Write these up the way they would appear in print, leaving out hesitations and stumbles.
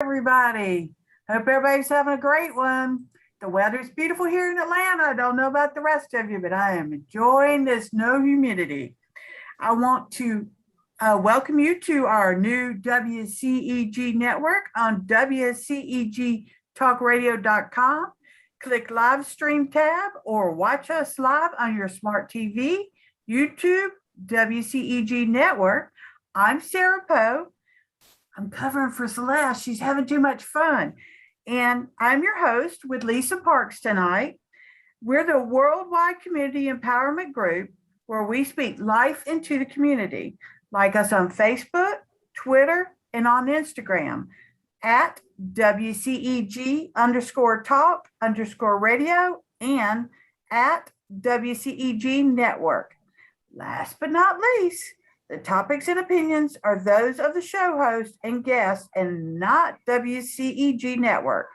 Everybody. Hope everybody's having a great one. The weather's beautiful here in Atlanta. I don't know about the rest of you, but I am enjoying this no humidity. I want to welcome you to our new WCEG network on WCEGtalkradio.com. Click live stream tab or watch us live on your smart TV, YouTube, WCEG Network. I'm Sara Poe. I'm covering for Celeste. She's having too much fun. And I'm your host with Lisa Parks tonight. We're the worldwide community empowerment group where we speak life into the community. Like us on Facebook, Twitter, and on Instagram at WCEG_talk_radio and at WCEG Network. Last but not least, the topics and opinions are those of the show host and guests and not WCEG Network.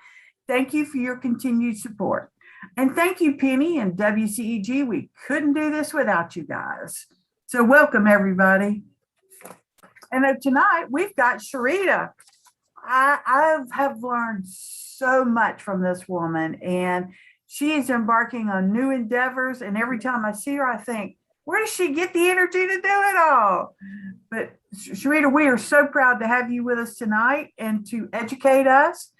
Thank you for your continued support. And thank you, Penny and WCEG. We couldn't do this without you guys. So welcome, everybody. And tonight we've got Sherita. I have learned so much from this woman, and she is embarking on new endeavors. And every time I see her, I think, where does she get the energy to do it all? But Sherita, we are so proud to have you with us tonight and to educate us.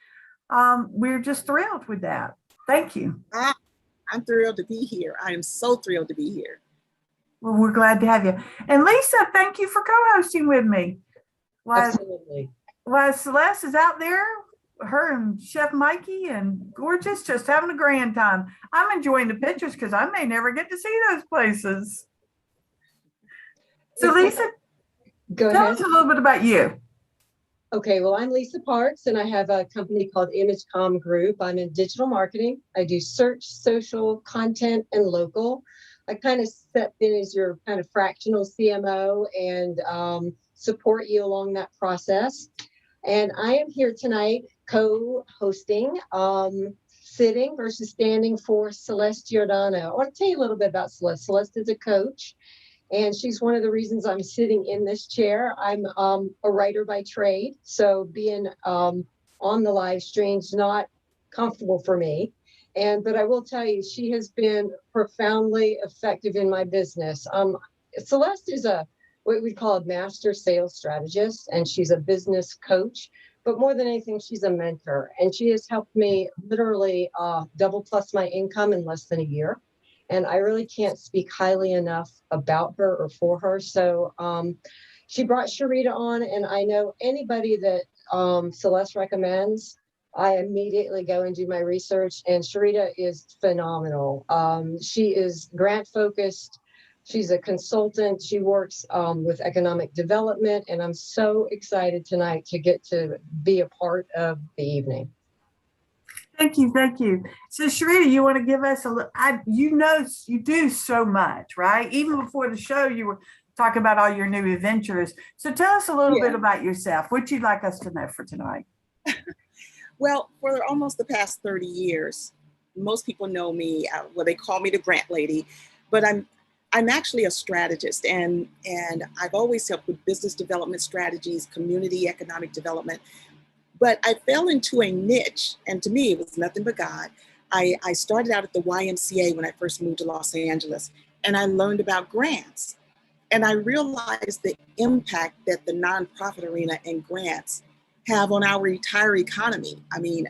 We're just thrilled with that. Thank you. I'm thrilled to be here. I am so thrilled to be here. Well, we're glad to have you. And Lisa, thank you for co-hosting with me. Absolutely. While Celeste is out there, her and Chef Mikey and Gorgeous just having a grand time. I'm enjoying the pictures because I may never get to see those places. So Lisa, tell us a little bit about you. Okay, well, I'm Lisa Parks, and I have a company called ImageCom Group. I'm in digital marketing. I do search, social, content, and local. I kind of step in as your kind of fractional CMO and support you along that process. And I am here tonight co-hosting, sitting versus standing for Celeste Giordano. I want to tell you a little bit about Celeste. Celeste is a coach, and she's one of the reasons I'm sitting in this chair. I'm a writer by trade, so being on the live stream's not comfortable for me. But I will tell you, she has been profoundly effective in my business. Celeste is what we call a master sales strategist, and she's a business coach. But more than anything, she's a mentor, and she has helped me literally double plus my income in less than a year. And I really can't speak highly enough about her or for her. So she brought Sherita on, and I know anybody that Celeste recommends, I immediately go and do my research, and Sherita is phenomenal. She is grant focused. She's a consultant. She works with economic development, and I'm so excited tonight to get to be a part of the evening. Thank you. Thank you. So Sherita, you want to give us you do so much, right? Even before the show, you were talking about all your new adventures. So tell us a little bit about yourself. What you'd like us to know for tonight? Well, for almost the past 30 years, most people know me, they call me the grant lady, but I'm actually a strategist, and I've always helped with business development strategies, community economic development. But I fell into a niche, and to me, it was nothing but God. I started out at the YMCA when I first moved to Los Angeles, and I learned about grants. And I realized the impact that the nonprofit arena and grants have on our entire economy. I mean,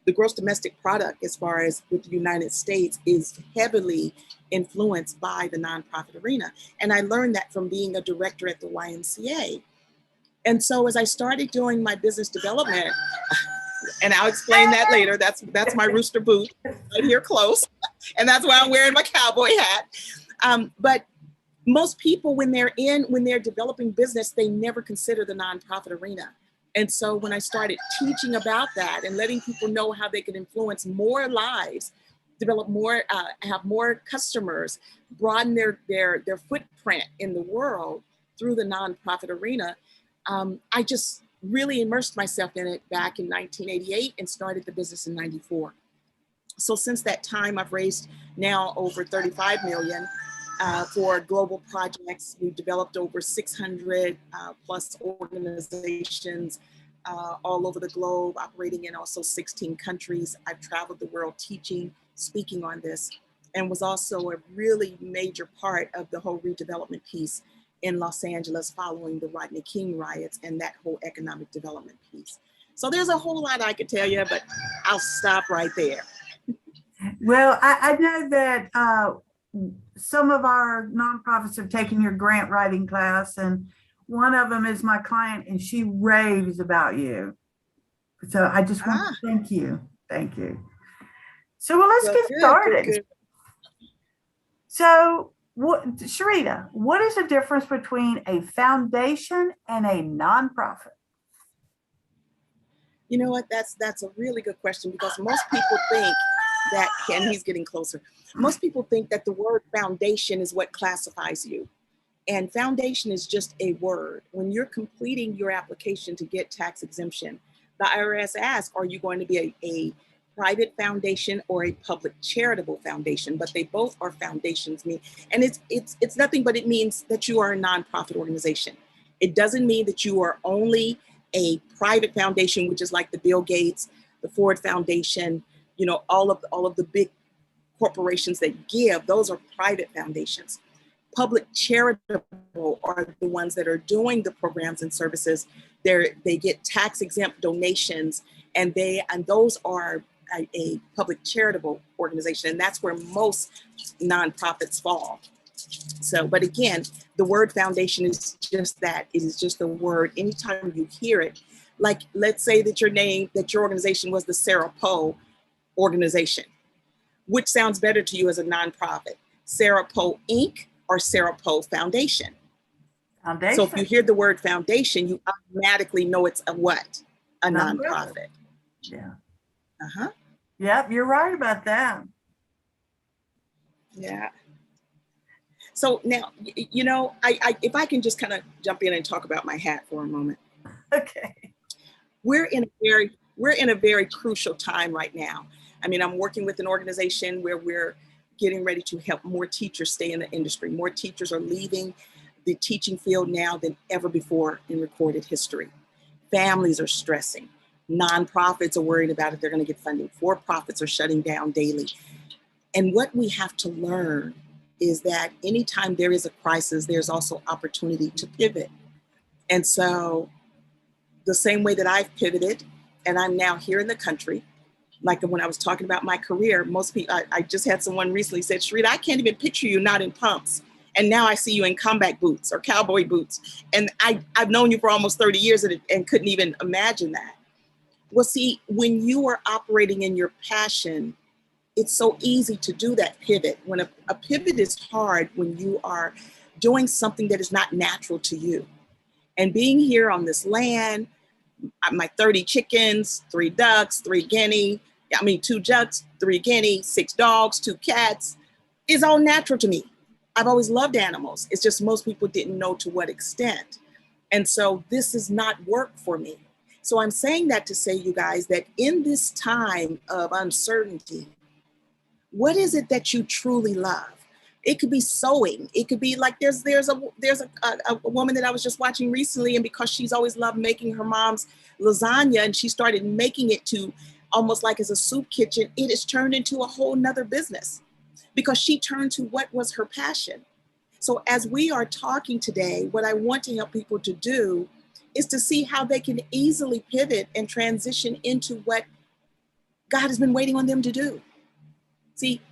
the gross domestic product, as far as with the United States, is heavily influenced by the nonprofit arena. And I learned that from being a director at the YMCA. And so as I started doing my business development, and I'll explain that later, that's my rooster boot right here close. And that's why I'm wearing my cowboy hat. But most people, when they're developing business, they never consider the nonprofit arena. And so when I started teaching about that and letting people know how they could influence more lives, develop more, have more customers, broaden their footprint in the world through the nonprofit arena, I just really immersed myself in it back in 1988 and started the business in 94. So since that time, I've raised now over 35 million for global projects. We've developed over 600 plus organizations all over the globe, operating in also 16 countries. I've traveled the world teaching, speaking on this, and was also a really major part of the whole redevelopment piece in Los Angeles following the Rodney King riots and that whole economic development piece. So there's a whole lot I could tell you, but I'll stop right there. Well, I know that some of our nonprofits have taken your grant writing class, and one of them is my client, and she raves about you. So I just want to thank you. Thank you. So well, let's get started. Good. So Sherita, what is the difference between a foundation and a nonprofit? You know what, that's a really good question, because most people think that, and he's getting closer, most people think that the word foundation is what classifies you. And foundation is just a word. When you're completing your application to get tax exemption, the IRS asks, are you going to be a private foundation or a public charitable foundation? But they both are foundations. And it's nothing but it means that you are a nonprofit organization. It doesn't mean that you are only a private foundation, which is like the Bill Gates, the Ford Foundation, you know, all of the big corporations that give, those are private foundations. Public charitable are the ones that are doing the programs and services. They get tax exempt donations, and those are a public charitable organization, and that's where most nonprofits fall. So, but again, the word foundation is just that. It is just a word. Anytime you hear it, like let's say that your organization was the Sara Poe organization. Which sounds better to you as a nonprofit? Sara Poe Inc. or Sara Poe Foundation? Foundation. So if you hear the word foundation, you automatically know it's a what? A nonprofit. Yeah. Uh-huh. Yep, you're right about that. Yeah. So now, you know, I if I can just kind of jump in and talk about my hat for a moment. Okay. We're in a very crucial time right now. I mean, I'm working with an organization where we're getting ready to help more teachers stay in the industry. More teachers are leaving the teaching field now than ever before in recorded history. Families are stressing. Nonprofits are worried about if they're going to get funding. For-profits are shutting down daily. And what we have to learn is that anytime there is a crisis, there's also opportunity to pivot. And so the same way that I've pivoted, and I'm now here in the country, like when I was talking about my career, most people, I just had someone recently said, Sherita, I can't even picture you not in pumps. And now I see you in combat boots or cowboy boots. And I've known you for almost 30 years and couldn't even imagine that. Well, see, when you are operating in your passion, it's so easy to do that pivot. When a pivot is hard, when you are doing something that is not natural to you. And being here on this land, my 30 chickens, 3 ducks, 2 ducks, 3 guinea, 6 dogs, 2 cats, is all natural to me. I've always loved animals. It's just most people didn't know to what extent. And so this is not work for me. So I'm saying that to say, you guys, that in this time of uncertainty, what is it that you truly love? It could be sewing. It could be like there's a woman that I was just watching recently, and because she's always loved making her mom's lasagna, and she started making it to almost like as a soup kitchen, it has turned into a whole nother business because she turned to what was her passion. So as we are talking today, what I want to help people to do is to see how they can easily pivot and transition into what God has been waiting on them to do. See,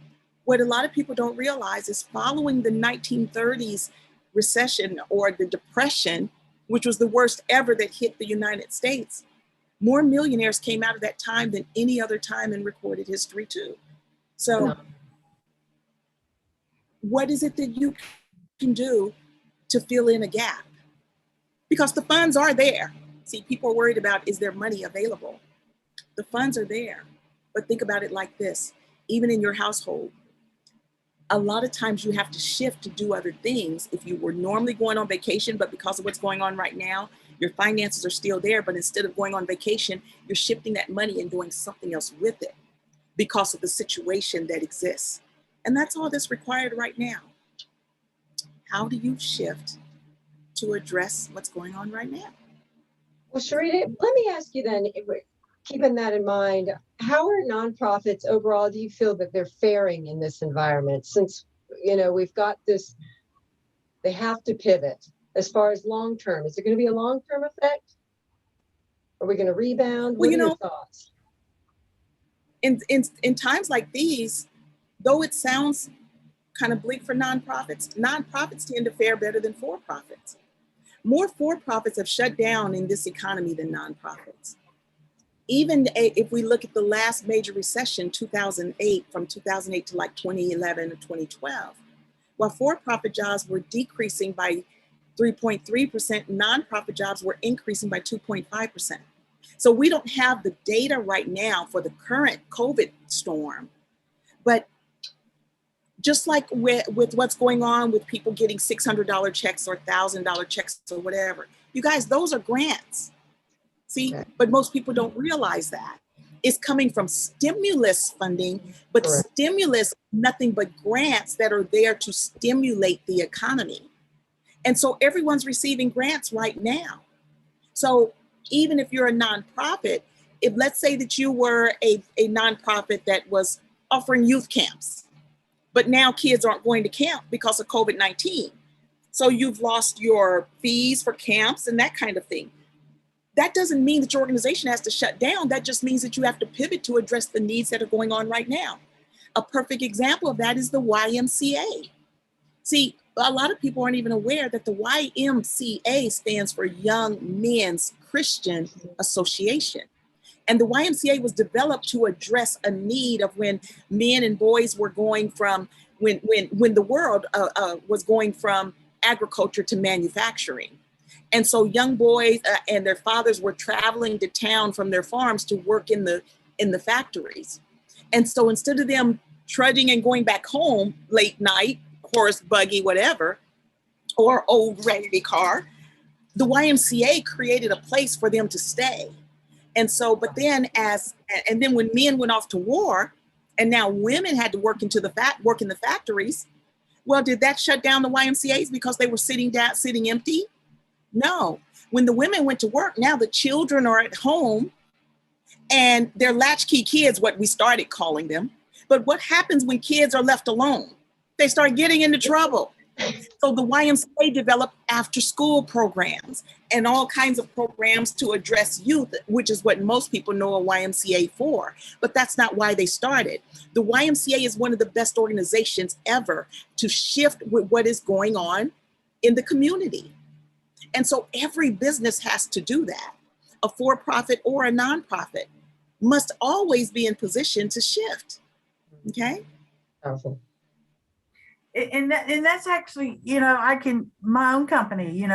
what a lot of people don't realize is following the 1930s recession or the Depression, which was the worst ever that hit the United States, more millionaires came out of that time than any other time in recorded history too. So what is it that you can do to fill in a gap? Because the funds are there. See, people are worried about, is there money available? The funds are there. But think about it like this, even in your household, a lot of times you have to shift to do other things. If you were normally going on vacation, but because of what's going on right now, your finances are still there, but instead of going on vacation, you're shifting that money and doing something else with it because of the situation that exists. And that's all that's required right now. How do you shift to address what's going on right now? Well, Sherita, let me ask you then, keeping that in mind, how are nonprofits overall, do you feel that they're faring in this environment? Since, we've got this, they have to pivot as far as long-term. Is there going to be a long-term effect? Are we going to rebound? Well, What are your thoughts? In times like these, though it sounds kind of bleak for nonprofits tend to fare better than for-profits. More for-profits have shut down in this economy than nonprofits. Even if we look at the last major recession, 2008, from 2008 to like 2011 or 2012, while for-profit jobs were decreasing by 3.3%, nonprofit jobs were increasing by 2.5%. So we don't have the data right now for the current COVID storm, but just like with what's going on with people getting $600 checks or $1,000 checks or whatever, you guys, those are grants. See, but most people don't realize that. It's coming from stimulus funding, but Correct. Stimulus, nothing but grants that are there to stimulate the economy. And so everyone's receiving grants right now. So even if you're a nonprofit, if let's say that you were a nonprofit that was offering youth camps, but now kids aren't going to camp because of COVID-19. So you've lost your fees for camps and that kind of thing. That doesn't mean that your organization has to shut down. That just means that you have to pivot to address the needs that are going on right now. A perfect example of that is the YMCA. See, a lot of people aren't even aware that the YMCA stands for Young Men's Christian Association. And the YMCA was developed to address a need of when men and boys were going from, when the world was going from agriculture to manufacturing. And so young boys and their fathers were traveling to town from their farms to work in the factories. And so instead of them trudging and going back home late night, horse, buggy, whatever, or old raggedy car, the YMCA created a place for them to stay. And so, but then and then when men went off to war and now women had to work in the factories, well, did that shut down the YMCAs because they were sitting empty? No. When the women went to work, now the children are at home and they're latchkey kids, what we started calling them. But what happens when kids are left alone? They start getting into trouble. So the YMCA developed after school programs and all kinds of programs to address youth, which is what most people know a YMCA for, but that's not why they started. The YMCA is one of the best organizations ever to shift with what is going on in the community. And so every business has to do that. A for-profit or a nonprofit must always be in position to shift, okay? Powerful. And that's actually, my own company,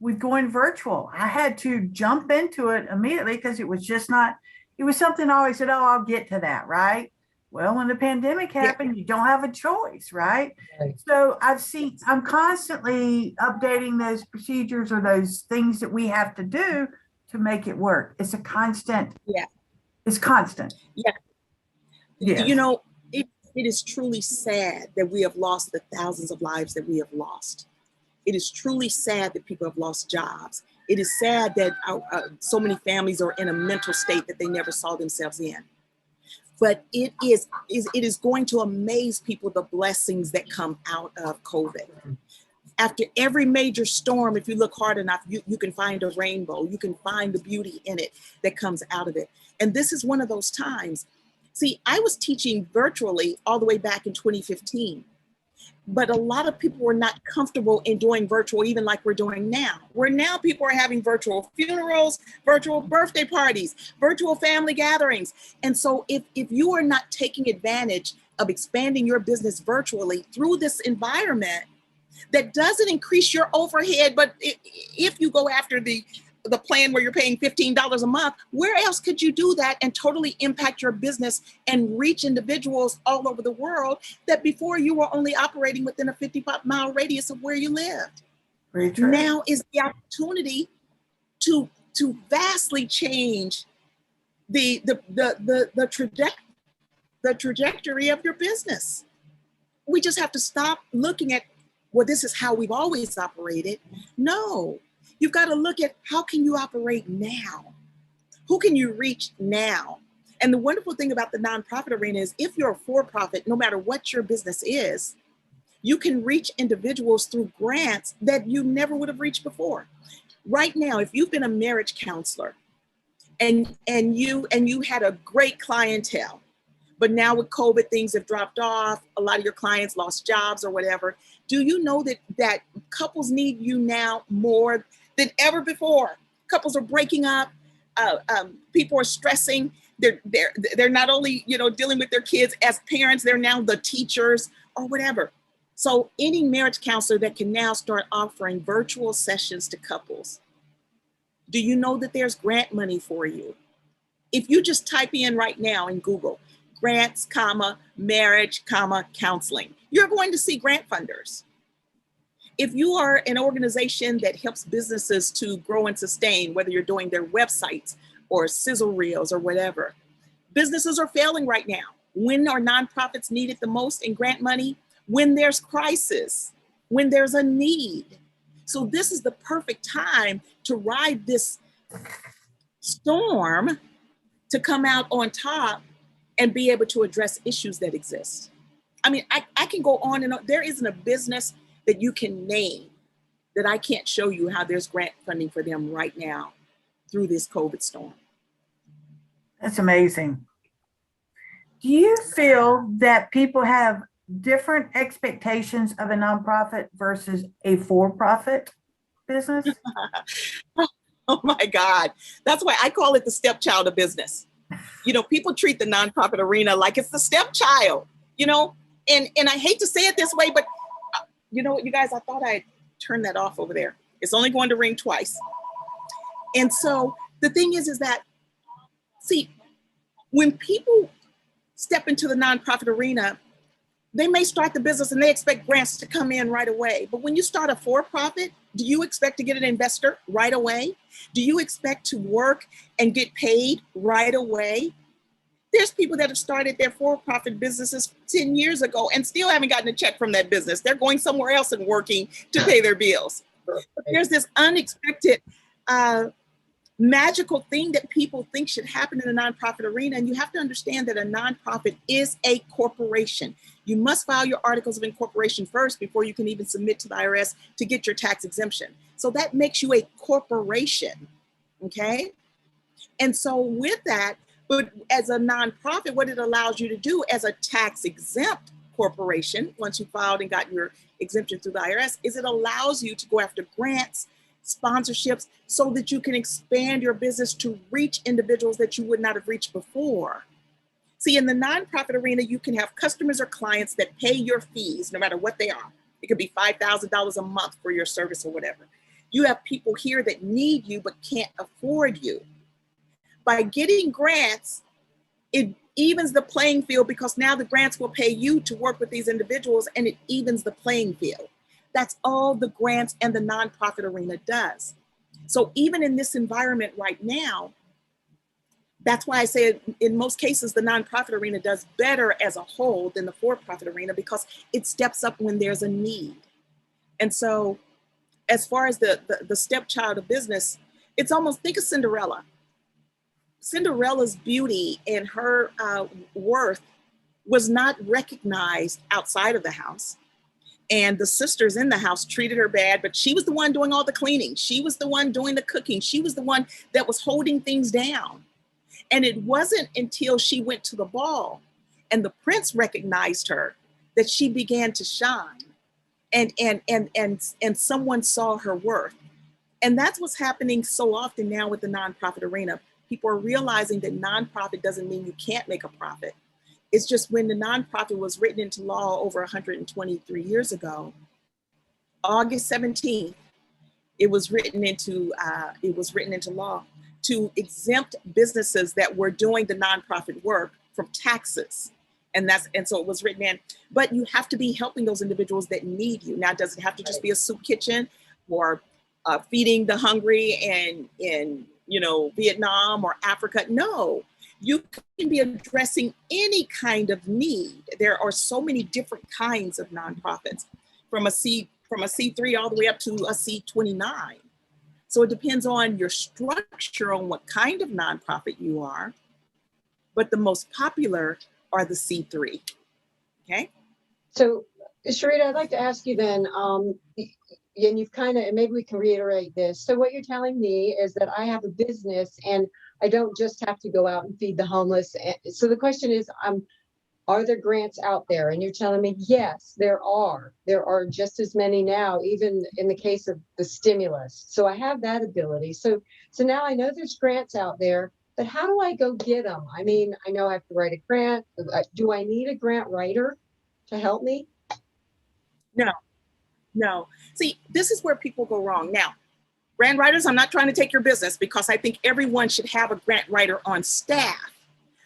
with going virtual, I had to jump into it immediately because it was just not, it was something I always said, oh, I'll get to that, right? Well, when the pandemic happened, you don't have a choice, right? So I'm constantly updating those procedures or those things that we have to do to make it work. It's a constant. Yeah. It's constant. Yeah. Yes. It is truly sad that we have lost the thousands of lives that we have lost. It is truly sad that people have lost jobs. It is sad that so many families are in a mental state that they never saw themselves in. But it is going to amaze people the blessings that come out of COVID. After every major storm, if you look hard enough, you can find a rainbow. You can find the beauty in it that comes out of it. And this is one of those times. See, I was teaching virtually all the way back in 2015, but a lot of people were not comfortable in doing virtual, even like we're doing now. Where now people are having virtual funerals, virtual birthday parties, virtual family gatherings. And so if you are not taking advantage of expanding your business virtually through this environment, that doesn't increase your overhead, but if you go after the plan where you're paying $15 a month, where else could you do that and totally impact your business and reach individuals all over the world that before you were only operating within a 50-mile radius of where you lived? Very true. Now is the opportunity to vastly change the trajectory of your business. We just have to stop looking at, well, this is how we've always operated. No. You've got to look at how can you operate now? Who can you reach now? And the wonderful thing about the nonprofit arena is if you're a for-profit, no matter what your business is, you can reach individuals through grants that you never would have reached before. Right now, if you've been a marriage counselor and you had a great clientele, but now with COVID, things have dropped off, a lot of your clients lost jobs or whatever, do you know that couples need you now more than ever before? Couples are breaking up, people are stressing. They're not only, dealing with their kids as parents, they're now the teachers or whatever. So any marriage counselor that can now start offering virtual sessions to couples, do you know that there's grant money for you? If you just type in right now in Google, grants, marriage, counseling, you're going to see grant funders. If you are an organization that helps businesses to grow and sustain, whether you're doing their websites or sizzle reels or whatever, businesses are failing right now. When are nonprofits needed the most in grant money? When there's crisis, when there's a need. So this is the perfect time to ride this storm to come out on top and be able to address issues that exist. I mean, I can go on and on. There isn't a business that you can name that I can't show you how there's grant funding for them right now through this COVID storm. That's amazing. Do you feel that people have different expectations of a nonprofit versus a for-profit business? Oh my God. That's why I call it the stepchild of business. People treat the nonprofit arena like it's the stepchild, and I hate to say it this way, but you know what, you guys, I thought I'd turn that off over there. It's only going to ring twice. And so the thing is that, see, when people step into the nonprofit arena, they may start the business and they expect grants to come in right away. But when you start a for-profit, do you expect to get an investor right away? Do you expect to work and get paid right away? There's people that have started their for-profit businesses 10 years ago and still haven't gotten a check from that business. They're going somewhere else and working to pay their bills. But there's this unexpected magical thing that people think should happen in the nonprofit arena. And you have to understand that a nonprofit is a corporation. You must file your articles of incorporation first before you can even submit to the IRS to get your tax exemption. So that makes you a corporation, okay? And so with that, but as a nonprofit, what it allows you to do as a tax exempt corporation, once you filed and got your exemption through the IRS, is it allows you to go after grants, sponsorships, so that you can expand your business to reach individuals that you would not have reached before. See, in the nonprofit arena, you can have customers or clients that pay your fees, no matter what they are. It could be $5,000 a month for your service or whatever. You have people here that need you but can't afford you. By getting grants, it evens the playing field because now the grants will pay you to work with these individuals and it evens the playing field. That's all the grants and the nonprofit arena does. So even in this environment right now, that's why I say in most cases, the nonprofit arena does better as a whole than the for-profit arena because it steps up when there's a need. And so as far as the stepchild of business, it's almost, think of Cinderella. Cinderella's beauty and her worth was not recognized outside of the house. And the sisters in the house treated her bad, but she was the one doing all the cleaning. She was the one doing the cooking. She was the one that was holding things down. And it wasn't until she went to the ball and the prince recognized her that she began to shine and someone saw her worth. And that's what's happening so often now with the nonprofit arena. People are realizing that nonprofit doesn't mean you can't make a profit. It's just when the nonprofit was written into law over 123 years ago, August 17th, it was written into law to exempt businesses that were doing the nonprofit work from taxes. And so it was written in, but you have to be helping those individuals that need you. Now, does it have to just be a soup kitchen or feeding the hungry in Vietnam or Africa? No, you can be addressing any kind of need. There are so many different kinds of nonprofits, from a C3 all the way up to a C29. So it depends on your structure, on what kind of nonprofit you are. But the most popular are the C3. Okay. So, Sherita, I'd like to ask you then, and you've kind of, and maybe we can reiterate this. So what you're telling me is that I have a business and I don't just have to go out and feed the homeless. So the question is, are there grants out there? And you're telling me, yes, there are. There are just as many now, even in the case of the stimulus. So I have that ability. So now I know there's grants out there, but how do I go get them? I mean, I know I have to write a grant. Do I need a grant writer to help me? No. See, this is where people go wrong. Now, grant writers, I'm not trying to take your business, because I think everyone should have a grant writer on staff.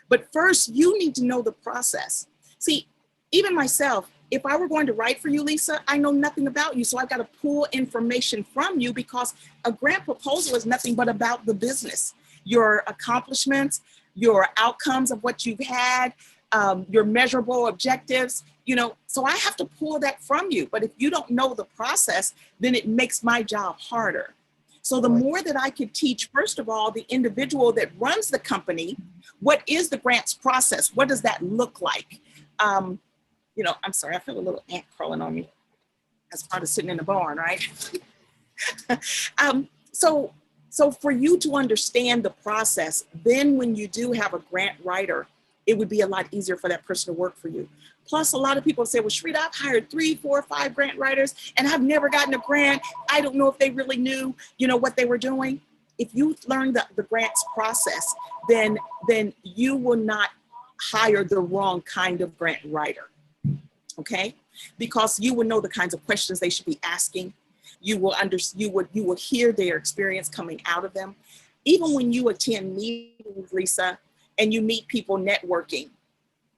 But first, you need to know the process. See, even myself, if I were going to write for you, Lisa, I know nothing about you. So I've got to pull information from you, because a grant proposal is nothing but about the business, your accomplishments, your outcomes of what you've had, your measurable objectives, so I have to pull that from you. But if you don't know the process, then it makes my job harder. So the more that I could teach, first of all, the individual that runs the company, what is the grants process? What does that look like? I'm sorry, I feel a little ant crawling on me. That's part of sitting in the barn, right? So for you to understand the process, then when you do have a grant writer, it would be a lot easier for that person to work for you. Plus, a lot of people say, well, Sherita, I've hired 3, 4, 5 grant writers and I've never gotten a grant. I don't know if they really knew, what they were doing. If you learn the grants process, then you will not hire the wrong kind of grant writer, okay? Because you will know the kinds of questions they should be asking. You will hear their experience coming out of them. Even when you attend meetings, Lisa, and you meet people networking,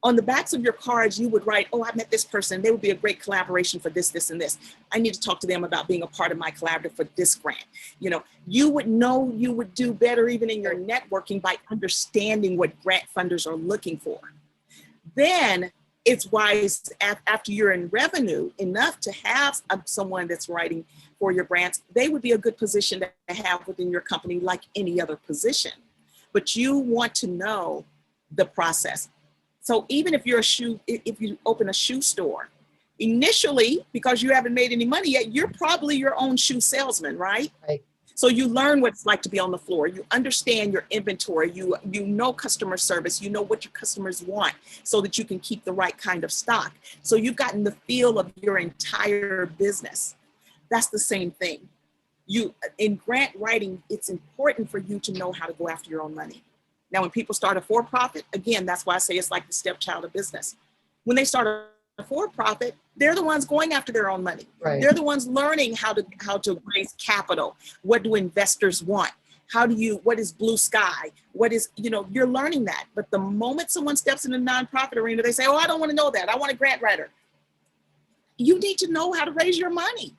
on the backs of your cards, you would write, oh, I met this person. They would be a great collaboration for this, this, and this. I need to talk to them about being a part of my collaborative for this grant. You would know you would do better even in your networking by understanding what grant funders are looking for. Then it's wise, after you're in revenue enough to have someone that's writing for your grants, they would be a good position to have within your company like any other position. But you want to know the process. So even if if you open a shoe store, initially, because you haven't made any money yet, you're probably your own shoe salesman, right? Right. So you learn what it's like to be on the floor. You understand your inventory. You know customer service. You know what your customers want so that you can keep the right kind of stock. So you've gotten the feel of your entire business. That's the same thing. In grant writing, it's important for you to know how to go after your own money. Now, when people start a for-profit, again, that's why I say it's like the stepchild of business. When they start a for-profit, they're the ones going after their own money. Right. They're the ones learning how to raise capital. What do investors want? What is blue sky? You're learning that. But the moment someone steps in the nonprofit arena, they say, oh, I don't want to know that. I want a grant writer. You need to know how to raise your money.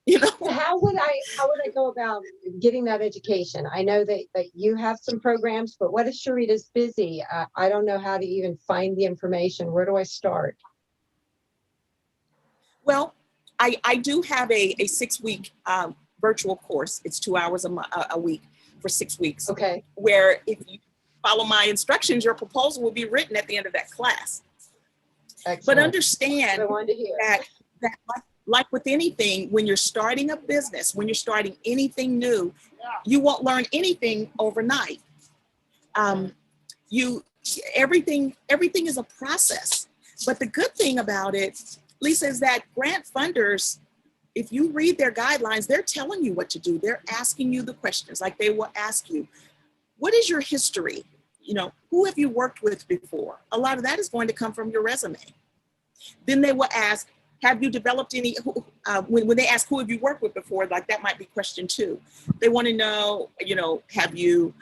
How would I go about getting that education? I know that you have some programs, but what if Sherita's busy? I don't know how to even find the information. Where do I start? Well, I do have a 6-week virtual course. It's 2 hours a week for 6 weeks. Okay. Where if you follow my instructions, your proposal will be written at the end of that class. Excellent. But understand that like with anything, when you're starting a business, when you're starting anything new, you won't learn anything overnight. Everything is a process. But the good thing about it, Lisa, is that grant funders, if you read their guidelines, they're telling you what to do. They're asking you the questions. Like they will ask you, what is your history? Who have you worked with before? A lot of that is going to come from your resume. Then they will ask, have you developed any, when they ask who have you worked with before, like that might be question 2. They want to know, have you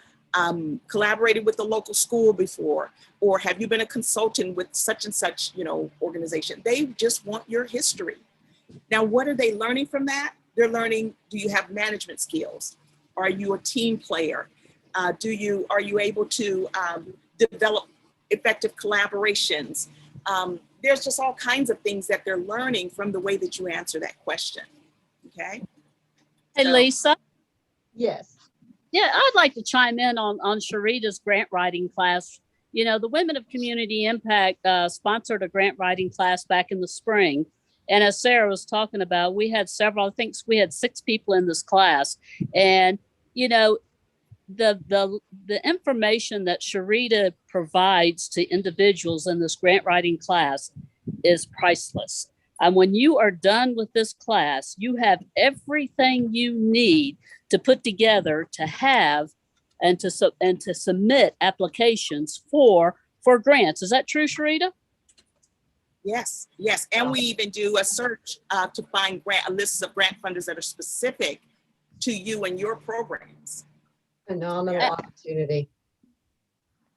collaborated with the local school before? Or have you been a consultant with such and such, organization? They just want your history. Now, what are they learning from that? They're learning, do you have management skills? Are you a team player? Are you able to develop effective collaborations? There's just all kinds of things that they're learning from the way that you answer that question. Okay. Hey, Lisa. Yes. Yeah, I'd like to chime in on Sherita's grant writing class. You know, the Women of Community Impact sponsored a grant writing class back in the spring. And as Sarah was talking about, we had several, I think we had 6 people in this class. And, you know, the information that Sherita provides to individuals in this grant writing class is priceless. And when you are done with this class, you have everything you need to put together to have and to submit applications for grants. Is that true, Sherita? Yes, yes. And we even do a search to find a list of grant funders that are specific to you and your programs. Phenomenal opportunity.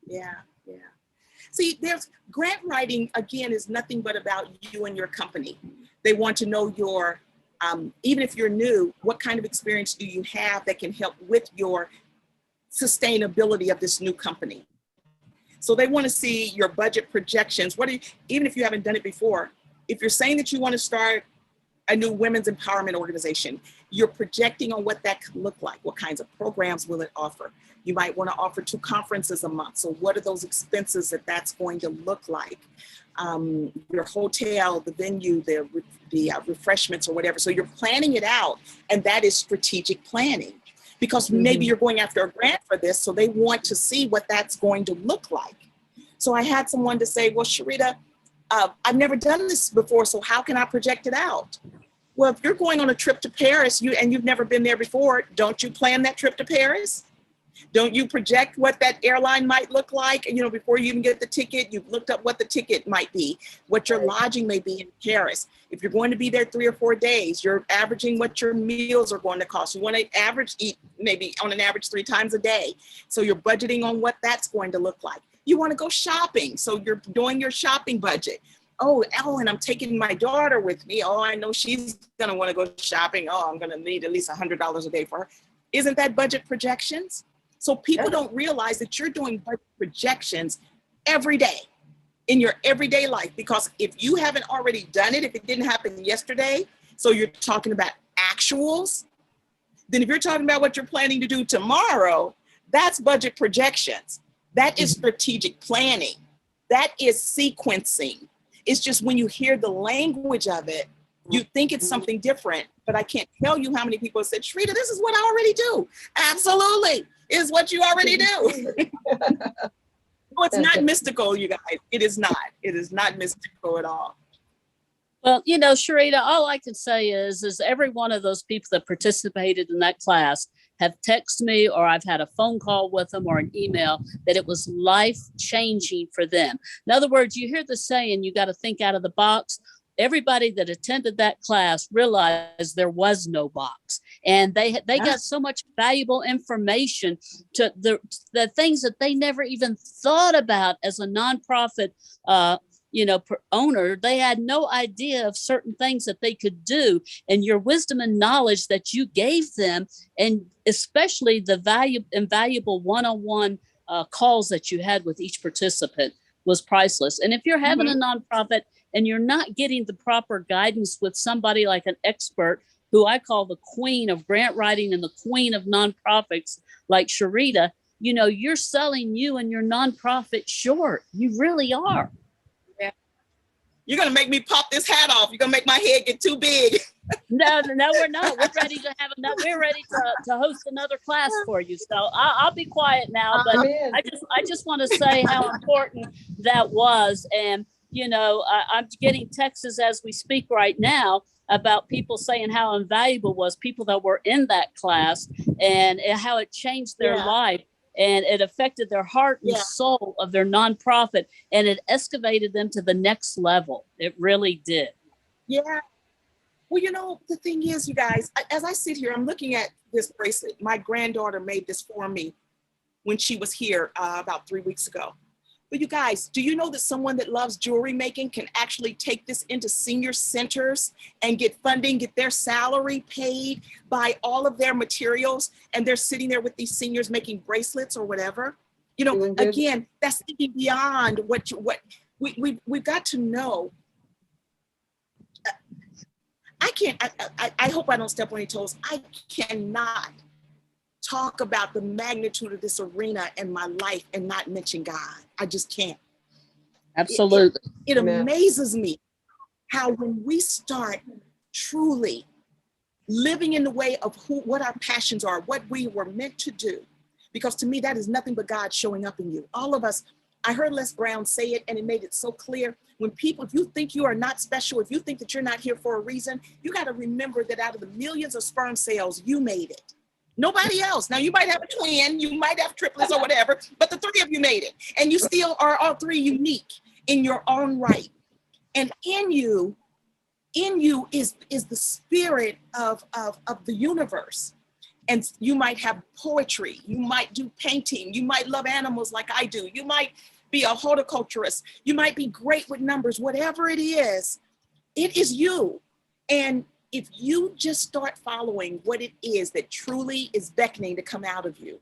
Yeah, yeah. See, there's grant writing, again, is nothing but about you and your company. They want to know your, even if you're new, what kind of experience do you have that can help with your sustainability of this new company? So they want to see your budget projections. Even if you haven't done it before, if you're saying that you want to start a new women's empowerment organization, you're projecting on what that could look like. What kinds of programs will it offer? You might want to offer 2 conferences a month. So what are those expenses that's going to look like? Your hotel, the venue, the refreshments or whatever. So you're planning it out, and that is strategic planning. Because maybe you're going after a grant for this, so they want to see what that's going to look like. So I had someone to say, well, Sherita, I've never done this before, so how can I project it out? Well, if you're going on a trip to Paris and you've never been there before, don't you plan that trip to Paris? Don't you project what that airline might look like? And, you know, before you even get the ticket, you've looked up what the ticket might be, what your lodging may be in Paris. If you're going to be there 3 or 4 days, you're averaging what your meals are going to cost. You want to eat maybe on an average 3 times a day. So you're budgeting on what that's going to look like. You want to go shopping. So you're doing your shopping budget. Oh, and I'm taking my daughter with me. Oh, I know she's going to want to go shopping. Oh, I'm going to need at least $100 a day for her. Isn't that budget projections? So people don't realize that you're doing budget projections every day in your everyday life, because if you haven't already done it, if it didn't happen yesterday, so you're talking about actuals, then if you're talking about what you're planning to do tomorrow, that's budget projections. That is strategic planning. That is sequencing. It's just when you hear the language of it, you think it's something different, but I can't tell you how many people have said, Sherita, this is what I already do. Absolutely, is what you already do. No, it's not mystical, you guys. It is not. It is not mystical at all. Well, you know, Sherita, all I can say is every one of those people that participated in that class have texted me, or I've had a phone call with them or an email that it was life-changing for them. In other words, you hear the saying, you got to think out of the box. Everybody that attended that class realized there was no box, and they got so much valuable information to the things that they never even thought about as a nonprofit owner. They had no idea of certain things that they could do, and your wisdom and knowledge that you gave them, and especially the invaluable one-on-one calls that you had with each participant was priceless. And if you're having a nonprofit and you're not getting the proper guidance with somebody like an expert, who I call the queen of grant writing and the queen of nonprofits like Sherita, you know, you're selling you and your nonprofit short. You really are. Yeah. You're going to make me pop this hat off. You're going to make my head get too big. No, we're not. We're ready to have we're ready to host another class for you. So I'll be quiet now, but I just want to say how important that was. And, you know, I'm getting texts as we speak right now about people saying how invaluable was, people that were in that class, and how it changed their life, and it affected their heart and soul of their nonprofit, and it excavated them to the next level. It really did. Yeah. Well, you know, the thing is, you guys, as I sit here, I'm looking at this bracelet. My granddaughter made this for me when she was here about 3 weeks ago. But you guys, do you know that someone that loves jewelry making can actually take this into senior centers and get funding, get their salary paid by all of their materials, and they're sitting there with these seniors making bracelets or whatever? You know, again, that's thinking beyond what we've got to know. I hope I don't step on any toes. I cannot talk about the magnitude of this arena and my life and not mention God. I just can't. Absolutely. It amazes me how when we start truly living in the way of what our passions are, what we were meant to do, because to me, that is nothing but God showing up in you. All of us, I heard Les Brown say it, and it made it so clear. When people, if you think you are not special, if you think that you're not here for a reason, you got to remember that out of the millions of sperm cells, you made it. Nobody else. Now, you might have a twin, you might have triplets or whatever, but the three of you made it. And you still are all three unique in your own right. And in you is the spirit of the universe. And you might have poetry, you might do painting, you might love animals like I do, you might be a horticulturist, you might be great with numbers, whatever it is you. And if you just start following what it is that truly is beckoning to come out of you,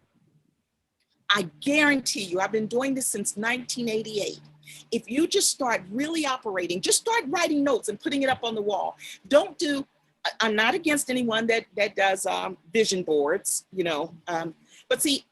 I guarantee you, I've been doing this since 1988. If you just start really operating, just start writing notes and putting it up on the wall. Don't do, I'm not against anyone that does vision boards, but see,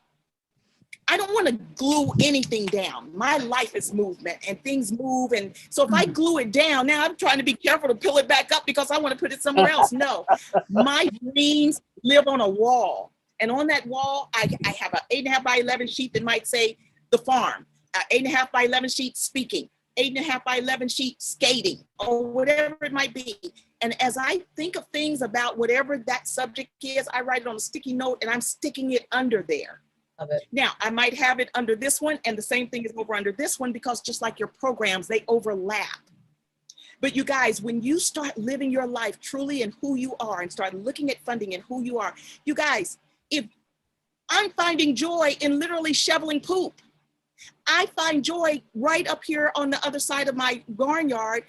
I don't want to glue anything down. My life is movement and things move. And so if I glue it down, now I'm trying to be careful to pull it back up because I want to put it somewhere else. No, my dreams live on a wall. And on that wall, I have an 8.5 by 11 sheet that might say the farm, 8.5 by 11 sheet speaking, 8.5 by 11 sheet skating, or whatever it might be. And as I think of things about whatever that subject is, I write it on a sticky note and I'm sticking it under there. Now, I might have it under this one and the same thing is over under this one because just like your programs, they overlap. But you guys, when you start living your life truly in who you are and start looking at funding and who you are, you guys, if I'm finding joy in literally shoveling poop, I find joy right up here on the other side of my barnyard,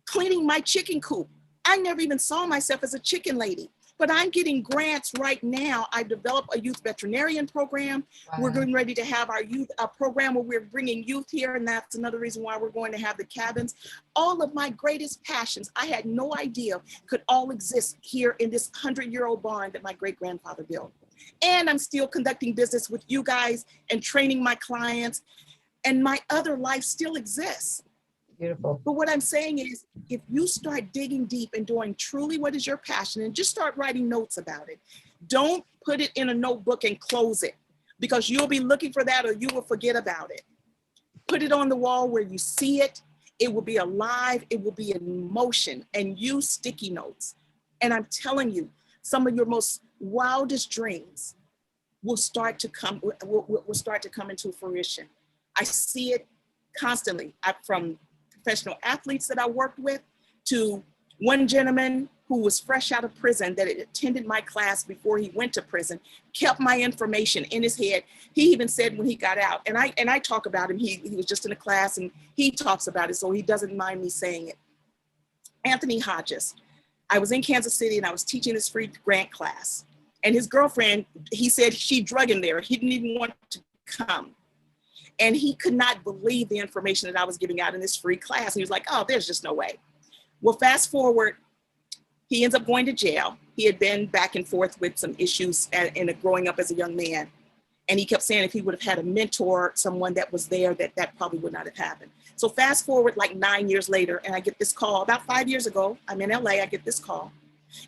cleaning my chicken coop. I never even saw myself as a chicken lady. But I'm getting grants right now. I developed a youth veterinarian program. Wow. We're getting ready to have our youth program where we're bringing youth here. And that's another reason why we're going to have the cabins. All of my greatest passions, I had no idea could all exist here in this 100-year-old barn that my great-grandfather built. And I'm still conducting business with you guys and training my clients. And my other life still exists. Beautiful. But what I'm saying is, if you start digging deep and doing truly what is your passion and just start writing notes about it, don't put it in a notebook and close it because you'll be looking for that or you will forget about it. Put it on the wall where you see it. It will be alive. It will be in motion and use sticky notes. And I'm telling you, some of your most wildest dreams will start to come into fruition. I see it constantly. From professional athletes that I worked with to one gentleman who was fresh out of prison that had attended my class before he went to prison, kept my information in his head. He even said when he got out, and I talk about him, he was just in a class and he talks about it, so he doesn't mind me saying it. Anthony Hodges. I was in Kansas City and I was teaching this free grant class. And his girlfriend, he said she drug him there. He didn't even want to come. And he could not believe the information that I was giving out in this free class. And he was like, oh, there's just no way. Well, fast forward, he ends up going to jail. He had been back and forth with some issues in growing up as a young man. And he kept saying if he would have had a mentor, someone that was there, that probably would not have happened. So fast forward like 9 years later, and I get this call about 5 years ago. I'm in LA, I get this call.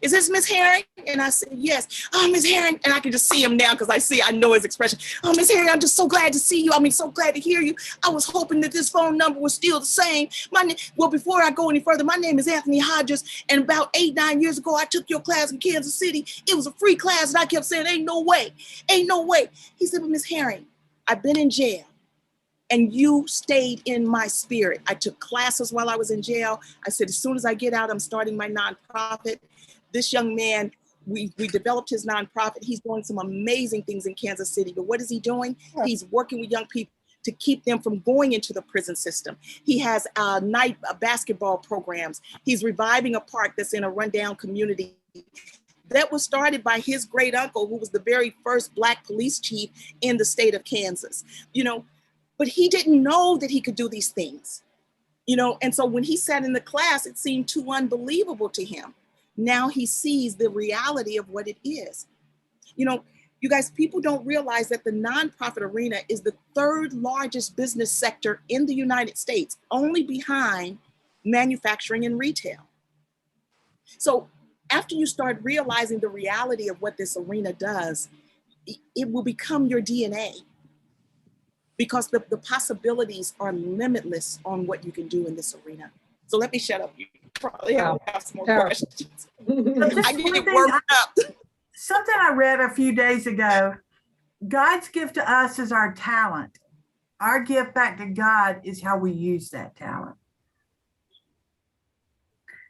Is this Miss Herring? And I said, yes. Oh, Miss Herring. And I can just see him now because I know his expression. Oh, Miss Herring, I'm just so glad to see you. I mean, so glad to hear you. I was hoping that this phone number was still the same. Well, before I go any further, my name is Anthony Hodges. And about 8-9 years ago, I took your class in Kansas City. It was a free class. And I kept saying, ain't no way. Ain't no way. He said, but Miss Herring, I've been in jail. And you stayed in my spirit. I took classes while I was in jail. I said, as soon as I get out, I'm starting my nonprofit. This young man, we developed his nonprofit. He's doing some amazing things in Kansas City. But what is he doing? He's working with young people to keep them from going into the prison system. He has night basketball programs. He's reviving a park that's in a rundown community. That was started by his great uncle, who was the very first Black police chief in the state of Kansas. But he didn't know that he could do these things. And so when he sat in the class, it seemed too unbelievable to him. Now he sees the reality of what it is. You guys, people don't realize that the nonprofit arena is the third largest business sector in the United States, only behind manufacturing and retail. So after you start realizing the reality of what this arena does, it will become your DNA, because the possibilities are limitless on what you can do in this arena. So let me shut up. You probably have some more questions. I get worked up. Something I read a few days ago, God's gift to us is our talent. Our gift back to God is how we use that talent.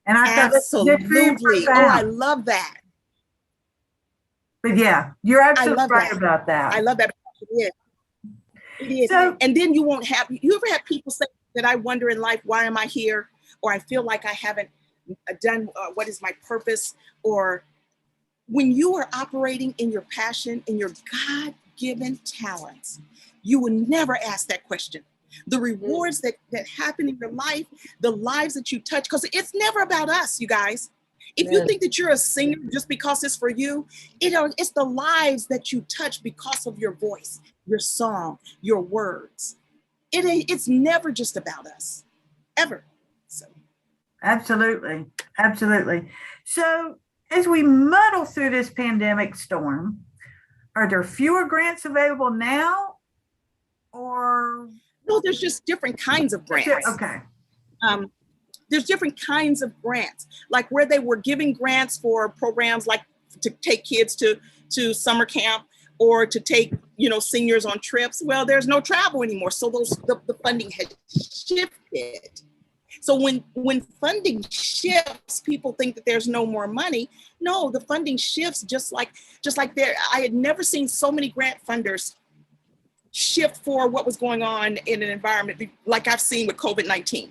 And I thought absolutely. Oh, I love that. But yeah, you're absolutely right about that. I love that. Yeah. It is. So, and then you won't have, you ever had people say that I wonder in life, why am I here? Or I feel like I haven't done what is my purpose? Or when you are operating in your passion, in your God-given talents, you will never ask that question. The rewards that happen in your life, the lives that you touch, because it's never about us, you guys. If you think that you're a singer just because it's for you, it's the lives that you touch because of your voice, your song, your words. It's never just about us, ever. So. Absolutely, absolutely. So as we muddle through this pandemic storm, are there fewer grants available now, or? No, there's just different kinds of grants. Okay. There's different kinds of grants, like where they were giving grants for programs like to take kids to summer camp or to take, seniors on trips. Well, there's no travel anymore. So the funding has shifted. So when funding shifts, people think that there's no more money. No, the funding shifts just like there. I had never seen so many grant funders shift for what was going on in an environment like I've seen with COVID-19.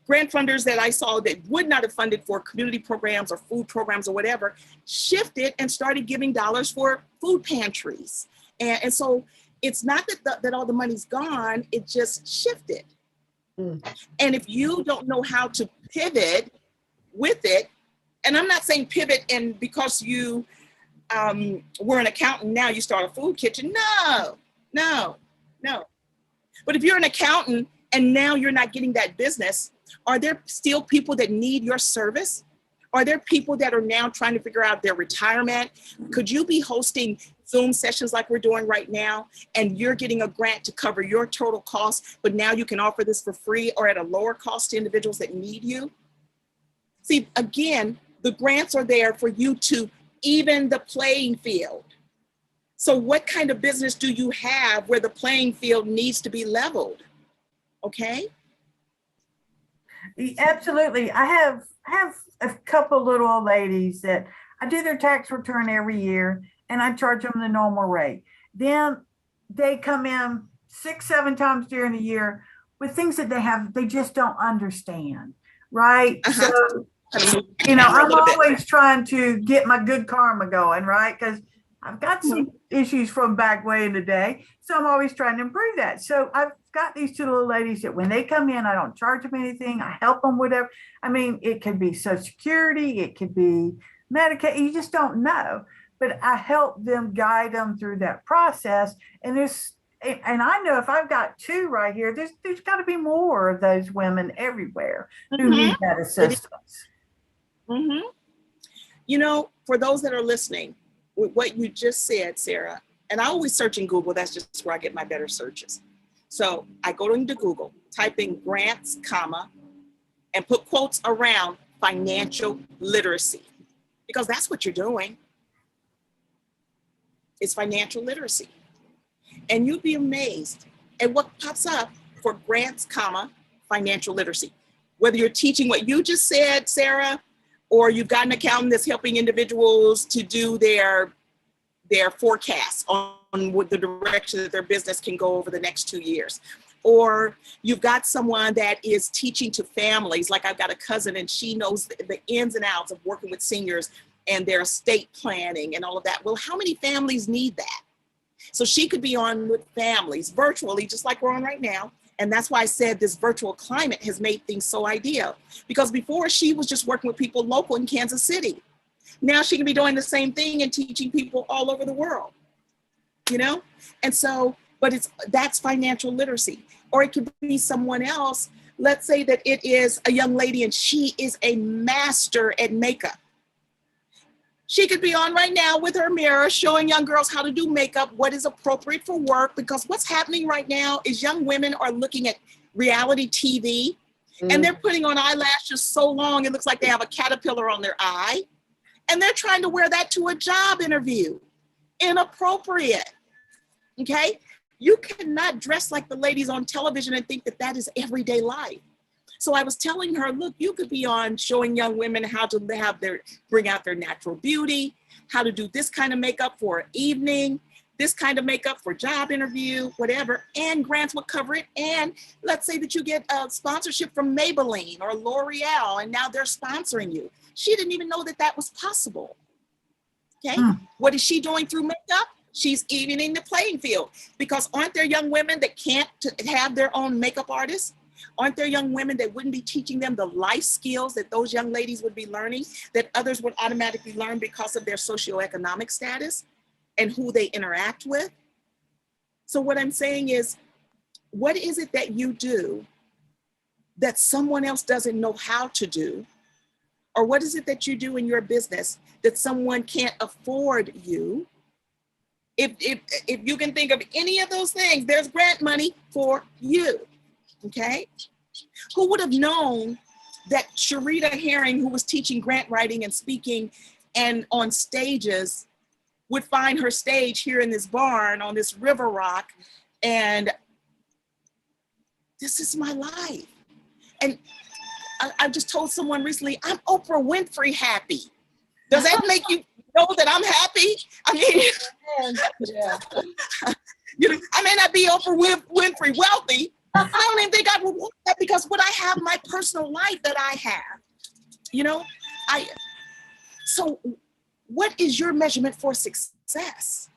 Grant funders that I saw that would not have funded for community programs or food programs or whatever, shifted and started giving dollars for food pantries. And so it's not that all the money's gone, it just shifted. And if you don't know how to pivot with it, and I'm not saying pivot and because you were an accountant, now you start a food kitchen. No. But if you're an accountant and now you're not getting that business, are there still people that need your service? Are there people that are now trying to figure out their retirement? Could you be hosting Zoom sessions like we're doing right now, and you're getting a grant to cover your total cost, but now you can offer this for free or at a lower cost to individuals that need you? See, again, the grants are there for you to even the playing field. So what kind of business do you have where the playing field needs to be leveled? Okay. Absolutely. I have a couple little old ladies that I do their tax return every year and I charge them the normal rate. Then they come in 6-7 times during the year with things that they just don't understand. Right. So, I'm always trying to get my good karma going. Right. Because I've got some issues from back way in the day. So I'm always trying to improve that. So I've got these two little ladies that when they come in, I don't charge them anything. I help them with whatever. I mean, it could be Social Security, it could be Medicaid. You just don't know. But I help them, guide them through that process. And I know if I've got two right here, there's got to be more of those women everywhere who need that assistance. For those that are listening, with what you just said, Sarah, and I always search in Google. That's just where I get my better searches. So I go into Google, type in grants, and put quotes around financial literacy, because that's what you're doing. It's financial literacy. And you'd be amazed at what pops up for grants, financial literacy. Whether you're teaching what you just said, Sarah, or you've got an accountant that's helping individuals to do their forecasts on what the direction that their business can go over the next 2 years. Or you've got someone that is teaching to families, like I've got a cousin and she knows the ins and outs of working with seniors and their estate planning and all of that. Well, how many families need that? So she could be on with families virtually, just like we're on right now. And that's why I said this virtual climate has made things so ideal, because before she was just working with people local in Kansas City. Now she can be doing the same thing and teaching people all over the world. you know? And so, but that's financial literacy. Or it could be someone else. Let's say that it is a young lady and she is a master at makeup. She could be on right now with her mirror showing young girls how to do makeup, what is appropriate for work, because what's happening right now is young women are looking at reality TV and they're putting on eyelashes so long it looks like they have a caterpillar on their eye, and they're trying to wear that to a job interview. Inappropriate, okay? You cannot dress like the ladies on television and think that that is everyday life. So I was telling her, look, you could be on showing young women how to bring out their natural beauty, how to do this kind of makeup for an evening, this kind of makeup for job interview, whatever, and grants would cover it. And let's say that you get a sponsorship from Maybelline or L'Oreal, and now they're sponsoring you. She didn't even know that that was possible, okay? What is she doing through makeup? She's evening the playing field, because aren't there young women that can't have their own makeup artists? Aren't there young women that wouldn't be teaching them the life skills that those young ladies would be learning, that others would automatically learn because of their socioeconomic status and who they interact with? So what I'm saying is, what is it that you do that someone else doesn't know how to do? Or what is it that you do in your business that someone can't afford you? If you can think of any of those things, there's grant money for you, okay? Who would have known that Sherita Herring, who was teaching grant writing and speaking and on stages, would find her stage here in this barn on this river rock, and this is my life. And I just told someone recently, I'm Oprah Winfrey happy. Does that make you know that I'm happy? I mean, Yeah. you know, I may not be Oprah Winfrey wealthy. I don't even think I would want that, because what I have, my personal life that I have, you know, so what is your measurement for success?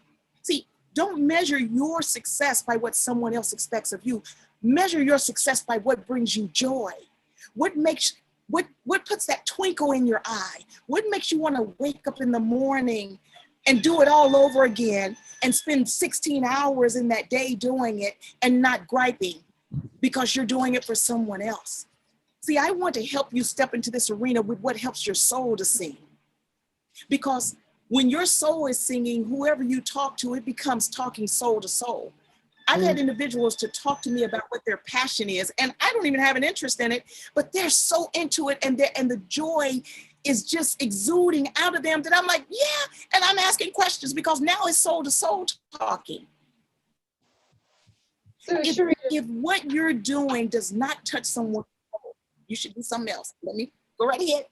See, don't measure your success by what someone else expects of you. Measure your success by what brings you joy. What puts that twinkle in your eye? What makes you want to wake up in the morning and do it all over again and spend 16 hours in that day doing it and not griping because you're doing it for someone else? See, I want to help you step into this arena with what helps your soul to sing. Because when your soul is singing, whoever you talk to, it becomes talking soul to soul. I've had individuals to talk to me about what their passion is, and I don't even have an interest in it, but they're so into it, and the joy is just exuding out of them that I'm like, yeah, and I'm asking questions because now it's soul to soul talking. So If what you're doing does not touch someone, you should do something else. Let me go right ahead.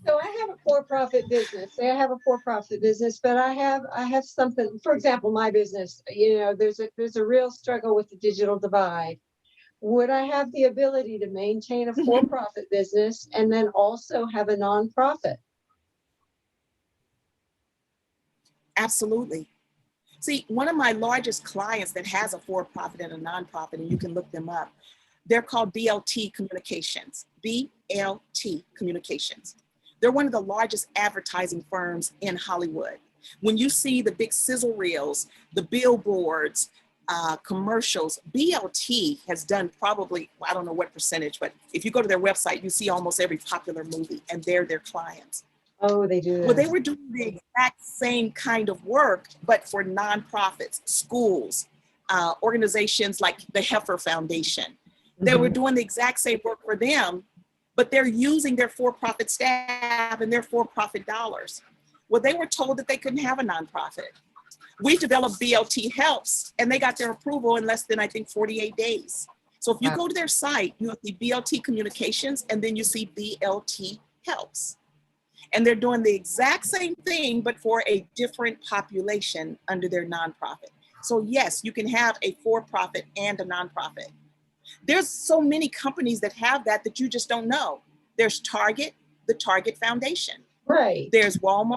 So I have a for-profit business. I have a for-profit business, but I have something. For example, my business. You know, there's a real struggle with the digital divide. Would I have the ability to maintain a for-profit business and then also have a nonprofit? Absolutely. See, one of my largest clients that has a for-profit and a nonprofit, and you can look them up, they're called BLT Communications. BLT Communications. They're one of the largest advertising firms in Hollywood. When you see the big sizzle reels, the billboards, commercials, BLT has done probably, I don't know what percentage, but if you go to their website, you see almost every popular movie, and they're their clients. Oh, they do. Well, they were doing the exact same kind of work, but for nonprofits, schools, organizations like the Heifer Foundation. They were doing the exact same work for them, but they're using their for-profit staff and their for-profit dollars. Well, they were told that they couldn't have a nonprofit. We developed BLT Helps, and they got their approval in less than, I think, 48 days. So if you go to their site, you'll see BLT Communications, and then you see BLT Helps. And they're doing the exact same thing, but for a different population under their nonprofit. So yes, you can have a for-profit and a nonprofit. There's so many companies that have that you just don't know. There's Target, the Target Foundation. Right. There's Walmart,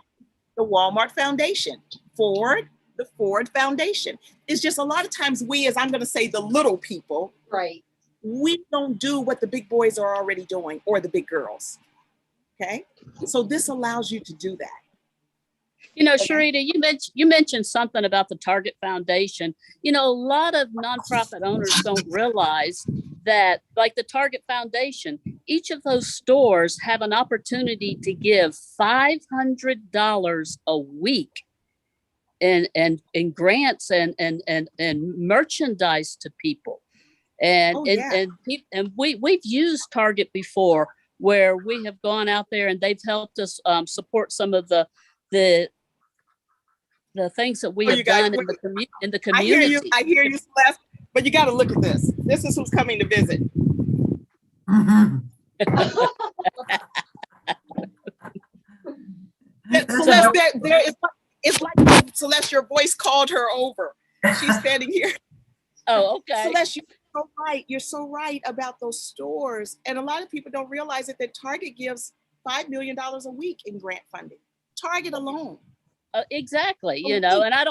the Walmart Foundation. Ford, the Ford Foundation. It's just a lot of times we, as I'm going to say, the little people, Right. we don't do what the big boys are already doing, or the big girls. Okay? So this allows you to do that. You know, Okay. Sherita, you mentioned something about the Target Foundation. You know, a lot of nonprofit owners don't realize that, like the Target Foundation, each of those stores have an opportunity to give $500 a week in grants and merchandise to people. And Oh, yeah. and we've used Target before, where we have gone out there and they've helped us support some of the things that we Oh, have you guys, done in the I hear community. you, Celeste, but you got to look at this. This is who's coming to visit. Celeste, it's like Celeste, your voice called her over. She's standing here. Oh, okay. Celeste, you're so right. You're so right about those stores. And a lot of people don't realize that Target gives $5 million a week in grant funding. Target alone. Exactly. You know, and I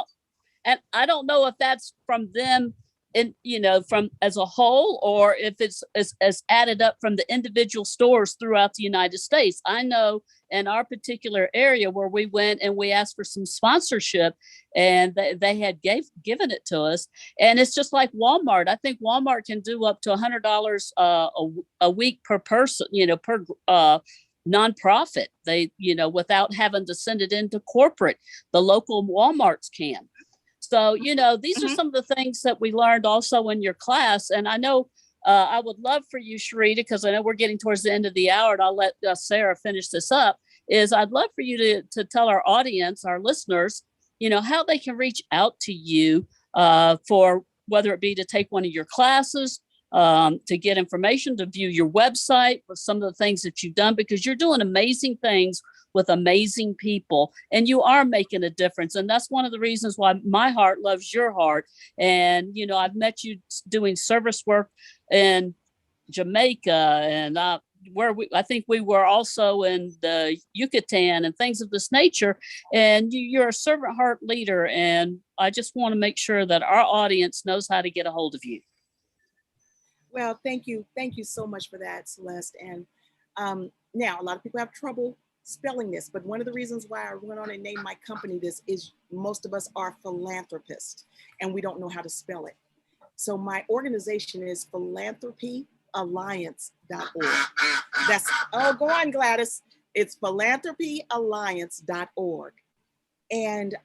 don't know if that's from them and, you know, from as a whole, or if it's as added up from the individual stores throughout the United States. I know in our particular area where we went and we asked for some sponsorship, and they had given it to us. And it's just like Walmart. I think Walmart can do up to $100 a week per person, you know, per nonprofit. They, you know, without having to send it into corporate, the local Walmarts can. So, you know, these are some of the things that we learned also in your class. And I know I would love for you, Sherita, because I know we're getting towards the end of the hour, and I'll let Sarah finish this up, is I'd love for you to tell our audience, our listeners, you know, how they can reach out to you for whether it be to take one of your classes, to get information, to view your website with some of the things that you've done, because you're doing amazing things with amazing people, and you are making a difference. And that's one of the reasons why my heart loves your heart. And, you know, I've met you doing service work in Jamaica, and I think we were also in the Yucatan and things of this nature. And you're a servant heart leader. And I just want to make sure that our audience knows how to get a hold of you. Well, thank you. Thank you so much for that, Celeste. And now a lot of people have trouble spelling this, but one of the reasons why I went on and named my company this is most of us are philanthropists and we don't know how to spell it. So my organization is philanthropyalliance.org. That's, oh, go on, Gladys. It's philanthropyalliance.org. And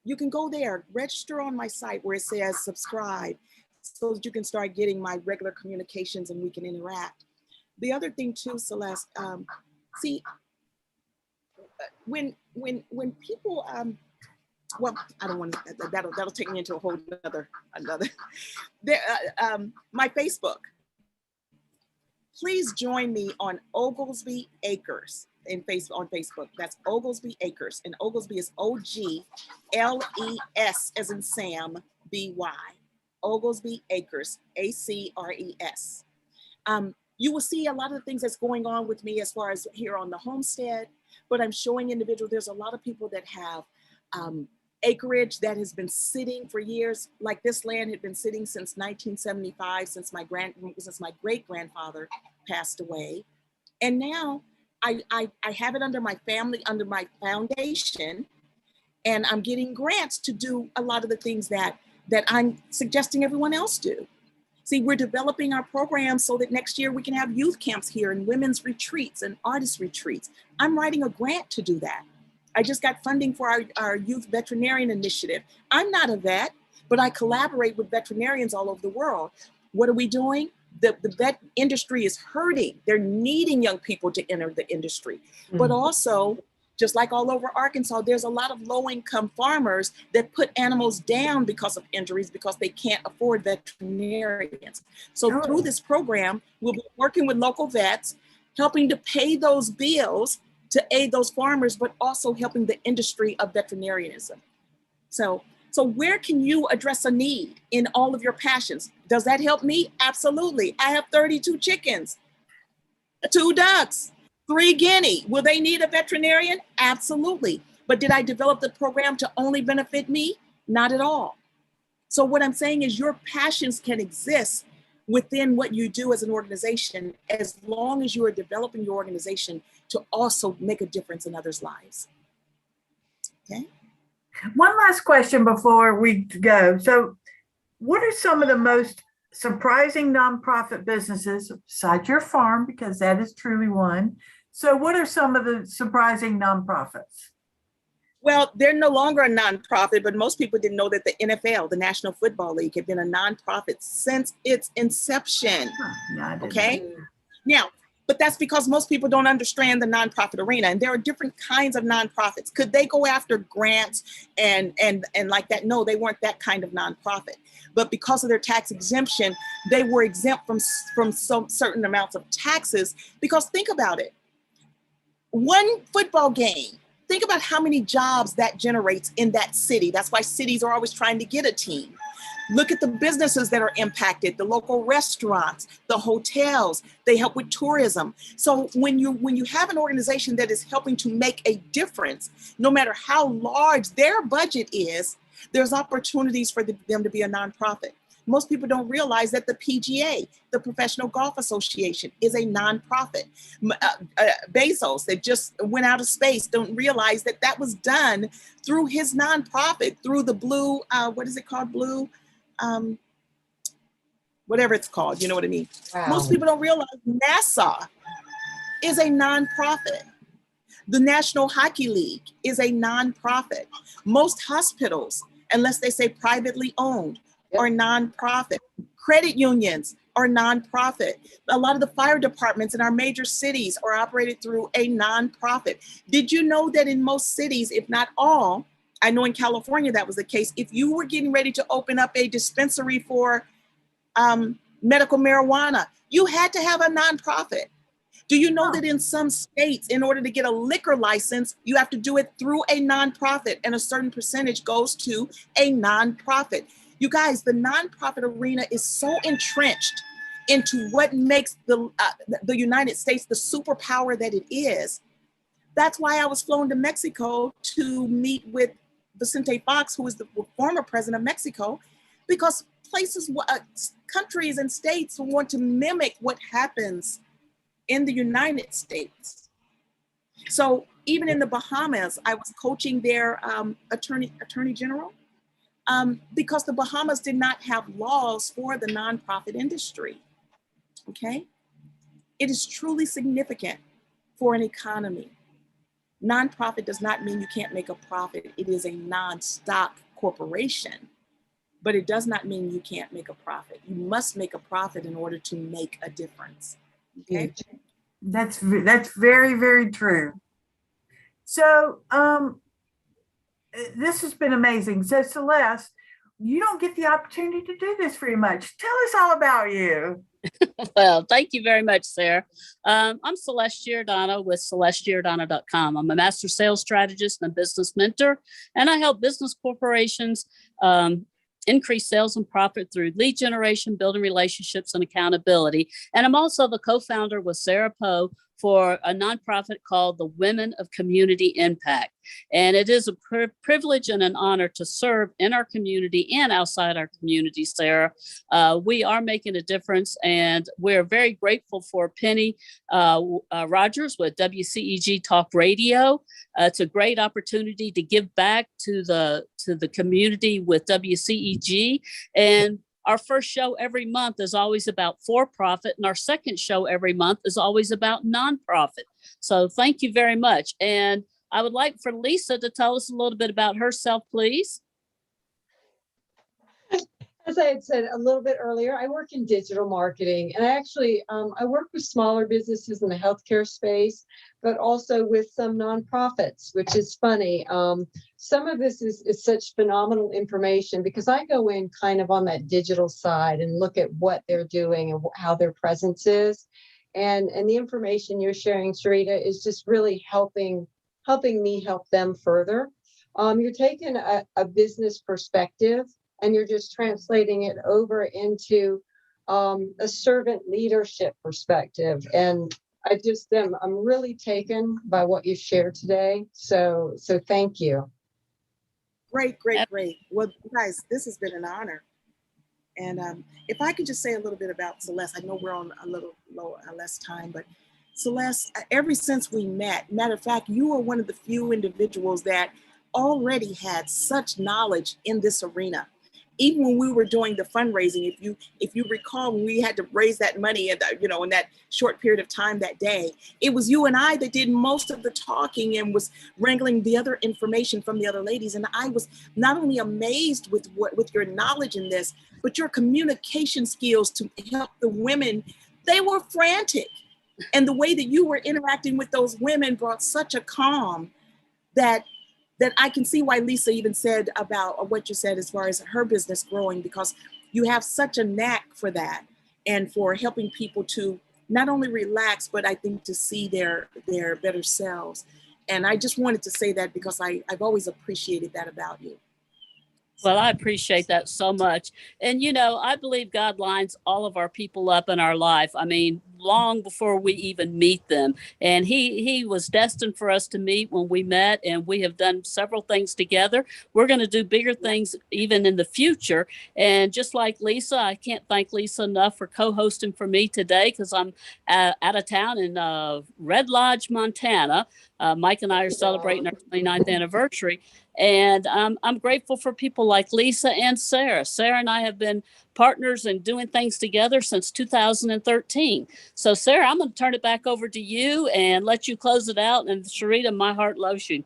you can go there, register on my site where it says subscribe, so that you can start getting my regular communications and we can interact. The other thing too, Celeste, see, when people, well, I don't want to, that'll take me into a whole another, my Facebook. Please join me on Oglesby Acres on Facebook. That's Oglesby Acres, and Oglesby is OGLES as in Sam, BY. Oglesby Acres, ACRES. You will see a lot of the things that's going on with me as far as here on the homestead, but I'm showing individuals, there's a lot of people that have acreage that has been sitting for years. Like this land had been sitting since 1975, since my great grandfather passed away. And now I have it under my family, under my foundation, and I'm getting grants to do a lot of the things that I'm suggesting everyone else do. See, we're developing our programs so that next year we can have youth camps here and women's retreats and artist retreats. I'm writing a grant to do that. I just got funding for our youth veterinarian initiative. I'm not a vet, but I collaborate with veterinarians all over the world. What are we doing? The vet industry is hurting. They're needing young people to enter the industry, but also, just like all over Arkansas, there's a lot of low-income farmers that put animals down because of injuries, because they can't afford veterinarians. So through this program, we'll be working with local vets, helping to pay those bills to aid those farmers, but also helping the industry of veterinarianism. So where can you address a need in all of your passions? Does that help me? Absolutely. I have 32 chickens, 2 ducks, 3 guinea. Will they need a veterinarian? Absolutely. But did I develop the program to only benefit me? Not at all. So what I'm saying is your passions can exist within what you do as an organization, as long as you are developing your organization to also make a difference in others' lives. Okay. One last question before we go. So, what are some of the most surprising nonprofit businesses besides your farm, because that is truly one? So, what are some of the surprising nonprofits? Well, they're no longer a nonprofit, but most people didn't know that the NFL, the National Football League, had been a nonprofit since its inception. No, I didn't. Okay. Now, but that's because most people don't understand the nonprofit arena, and there are different kinds of nonprofits. Could they go after grants and like that? No, they weren't that kind of nonprofit. But because of their tax exemption, they were exempt from some certain amounts of taxes. Because think about it, one football game. Think about how many jobs that generates in that city. That's why cities are always trying to get a team. Look at the businesses that are impacted, the local restaurants, the hotels, they help with tourism. So when you have an organization that is helping to make a difference, no matter how large their budget is, there's opportunities for them to be a nonprofit. Most people don't realize that the PGA, the Professional Golf Association, is a nonprofit. Bezos, that just went out of space, don't realize that that was done through his nonprofit, through the Blue, what is it called? Blue, whatever it's called, you know what I mean? Wow. Most people don't realize NASA is a nonprofit. The National Hockey League is a nonprofit. Most hospitals, unless they say privately owned, are nonprofit. Credit unions are nonprofit. A lot of the fire departments in our major cities are operated through a nonprofit. Did you know that in most cities, if not all, I know in California that was the case, if you were getting ready to open up a dispensary for medical marijuana, you had to have a nonprofit. Do you know that in some states, in order to get a liquor license, you have to do it through a nonprofit, and a certain percentage goes to a nonprofit? You guys, the nonprofit arena is so entrenched into what makes the United States the superpower that it is. That's why I was flown to Mexico to meet with Vicente Fox, who is the former president of Mexico, because countries and states want to mimic what happens in the United States. So even in the Bahamas, I was coaching their attorney general, because the Bahamas did not have laws for the nonprofit industry. Okay, it is truly significant for an economy. Nonprofit does not mean you can't make a profit. It is a non-stock corporation, but it does not mean you can't make a profit. You must make a profit in order to make a difference. Okay, that's very, very true. So, this has been amazing. So, Celeste, you don't get the opportunity to do this very much. Tell us all about you. Well, thank you very much, Sarah. I'm Celeste Giordano with CelesteGiordano.com. I'm a master sales strategist and a business mentor, and I help business corporations increase sales and profit through lead generation, building relationships, and accountability. And I'm also the co-founder with Sara Poe for a nonprofit called the Women of Community Impact. And it is a privilege and an honor to serve in our community and outside our community, Sarah. We are making a difference, and we're very grateful for Penny Rogers with WCEG Talk Radio. It's a great opportunity to give back to the community with WCEG. And our first show every month is always about for-profit, and our second show every month is always about nonprofit. So thank you very much. And I would like for Lisa to tell us a little bit about herself, please. As I had said a little bit earlier, I work in digital marketing, and I actually I work with smaller businesses in the healthcare space, but also with some nonprofits, which is funny. Some of this is such phenomenal information because I go in kind of on that digital side and look at what they're doing and how their presence is, and the information you're sharing, Sherita, is just really helping me help them further. You're taking a business perspective, and you're just translating it over into a servant leadership perspective. And I'm really taken by what you shared today. So thank you. Great. Well, guys, this has been an honor. And if I could just say a little bit about Celeste, I know we're on a little less time, but Celeste, ever since we met, matter of fact, you are one of the few individuals that already had such knowledge in this arena. Even when we were doing the fundraising, if you recall, when we had to raise that money in that short period of time that day, it was you and I that did most of the talking and was wrangling the other information from the other ladies. And I was not only amazed with your knowledge in this, but your communication skills to help the women. They were frantic. And the way that you were interacting with those women brought such a calm that I can see why Lisa even said about what you said as far as her business growing, because you have such a knack for that and for helping people to not only relax, but I think to see their better selves. And I just wanted to say that because I've always appreciated that about you. Well, I appreciate that so much. And, I believe God lines all of our people up in our life. I mean, long before we even meet them. And he was destined for us to meet when we met, and we have done several things together. We're going to do bigger things even in the future. And just like Lisa, I can't thank Lisa enough for co-hosting for me today, because I'm out of town in Red Lodge, Montana. Mike and I are celebrating our 29th anniversary. And I'm grateful for people like Lisa and Sarah. Sarah and I have been partners and doing things together since 2013. So, Sarah, I'm going to turn it back over to you and let you close it out. And Sherita, my heart loves you.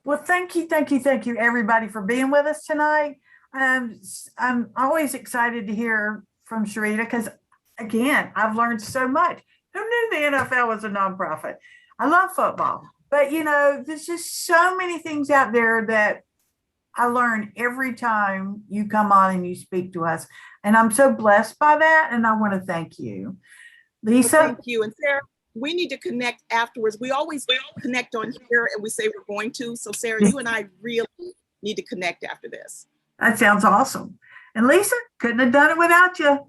Well, thank you, everybody, for being with us tonight. I'm always excited to hear from Sherita because, again, I've learned so much. Who knew the NFL was a nonprofit? I love football. But, there's just so many things out there that I learn every time you come on and you speak to us. And I'm so blessed by that. And I want to thank you. Lisa? Well, thank you. And Sarah, we need to connect afterwards. We always connect on here and we say we're going to. So, Sarah, you and I really need to connect after this. That sounds awesome. And Lisa, couldn't have done it without you.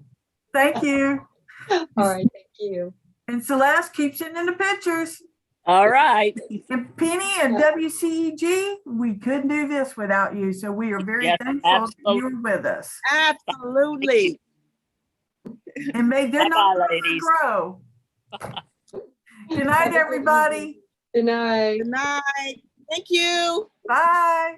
Thank you. All right. Thank you. And Celeste, keep sitting in the pictures. All right. And Penny and WCEG, we couldn't do this without you. So we are very thankful that you were with us. Absolutely. And may their numbers grow. Good night, everybody. Good night. Good night. Thank you. Bye.